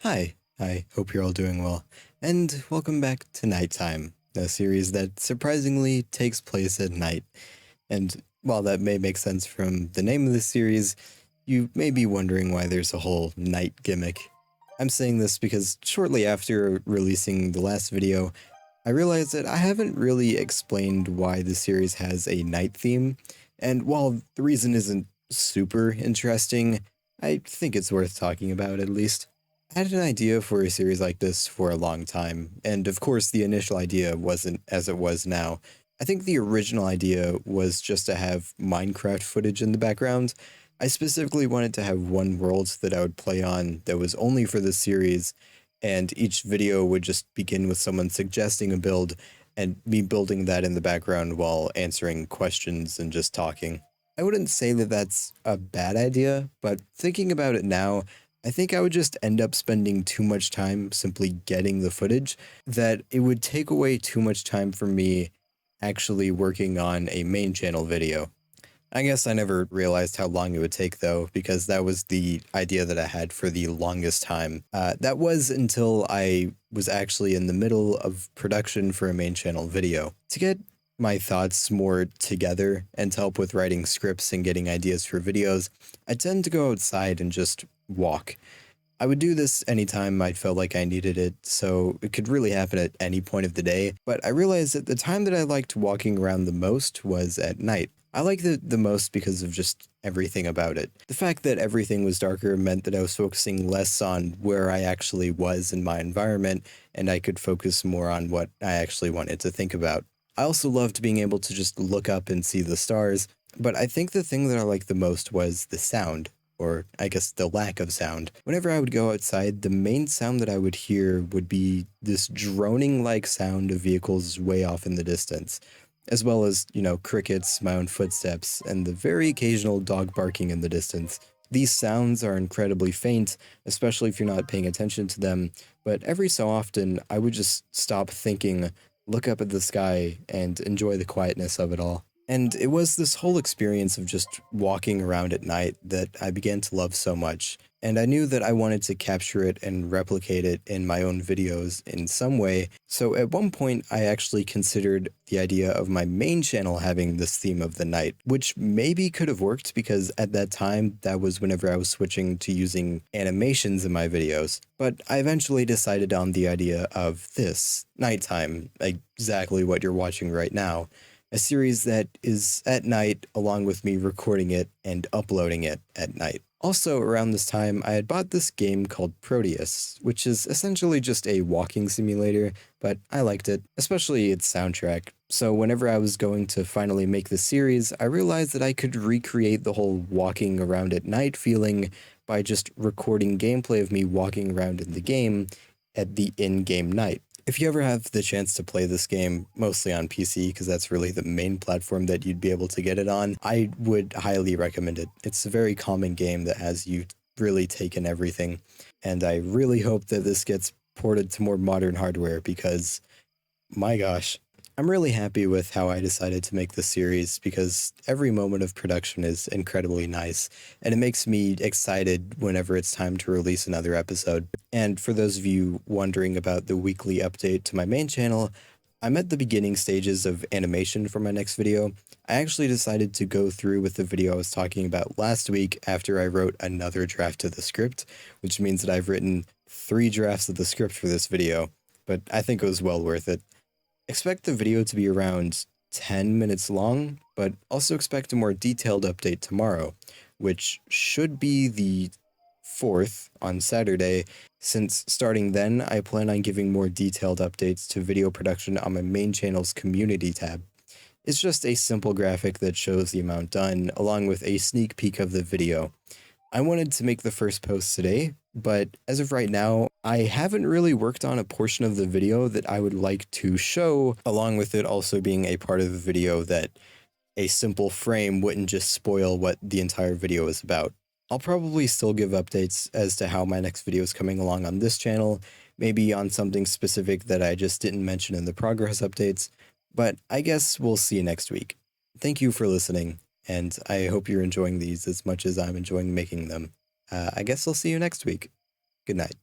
Hi, I hope you're all doing well, and welcome back to Nighttime, a series that surprisingly takes place at night. And while that may make sense from the name of the series, you may be wondering why there's a whole night gimmick. I'm saying this because shortly after releasing the last video, I realized that I haven't really explained why the series has a night theme, and while the reason isn't super interesting, I think it's worth talking about at least. I had an idea for a series like this for a long time, and of course, the initial idea wasn't as it was now. I think the original idea was just to have Minecraft footage in the background. I specifically wanted to have one world that I would play on that was only for the series, and each video would just begin with someone suggesting a build and me building that in the background while answering questions and just talking. I wouldn't say that that's a bad idea, but thinking about it now, I think I would just end up spending too much time simply getting the footage, that it would take away too much time from me actually working on a main channel video. I guess I never realized how long it would take though, because that was the idea that I had for the longest time. That was until I was actually in the middle of production for a main channel video. To get my thoughts more together and to help with writing scripts and getting ideas for videos, I tend to go outside and just walk. I would do this anytime I felt like I needed it, so it could really happen at any point of the day, but I realized that the time that I liked walking around the most was at night. I liked it the most because of just everything about it. The fact that everything was darker meant that I was focusing less on where I actually was in my environment, and I could focus more on what I actually wanted to think about. I also loved being able to just look up and see the stars, but I think the thing that I liked the most was the sound, or I guess the lack of sound. Whenever I would go outside, the main sound that I would hear would be this droning like sound of vehicles way off in the distance, as well as, crickets, my own footsteps, and the very occasional dog barking in the distance. These sounds are incredibly faint, especially if you're not paying attention to them, but every so often I would just stop thinking, look up at the sky, and enjoy the quietness of it all. And it was this whole experience of just walking around at night that I began to love so much. And I knew that I wanted to capture it and replicate it in my own videos in some way. So at one point, I actually considered the idea of my main channel having this theme of the night, which maybe could have worked because at that time, that was whenever I was switching to using animations in my videos. But I eventually decided on the idea of this, Nighttime, exactly what you're watching right now, a series that is at night along with me recording it and uploading it at night. Also, around this time, I had bought this game called Proteus, which is essentially just a walking simulator, but I liked it, especially its soundtrack. So whenever I was going to finally make the series, I realized that I could recreate the whole walking around at night feeling by just recording gameplay of me walking around in the game at the in-game night. If you ever have the chance to play this game, mostly on PC, because that's really the main platform that you'd be able to get it on, I would highly recommend it. It's a very calming game that has you really taken everything, and I really hope that this gets ported to more modern hardware because, my gosh, I'm really happy with how I decided to make this series because every moment of production is incredibly nice, and it makes me excited whenever it's time to release another episode. And for those of you wondering about the weekly update to my main channel, I'm at the beginning stages of animation for my next video. I actually decided to go through with the video I was talking about last week after I wrote another draft of the script, which means that I've written 3 drafts of the script for this video, but I think it was well worth it. Expect the video to be around 10 minutes long, but also expect a more detailed update tomorrow, which should be the 4th on Saturday, since starting then, I plan on giving more detailed updates to video production on my main channel's community tab. It's just a simple graphic that shows the amount done, along with a sneak peek of the video. I wanted to make the first post today, but as of right now, I haven't really worked on a portion of the video that I would like to show, along with it also being a part of the video that a simple frame wouldn't just spoil what the entire video is about. I'll probably still give updates as to how my next video is coming along on this channel, maybe on something specific that I just didn't mention in the progress updates, but I guess we'll see you next week. Thank you for listening, and I hope you're enjoying these as much as I'm enjoying making them. I guess I'll see you next week. Good night.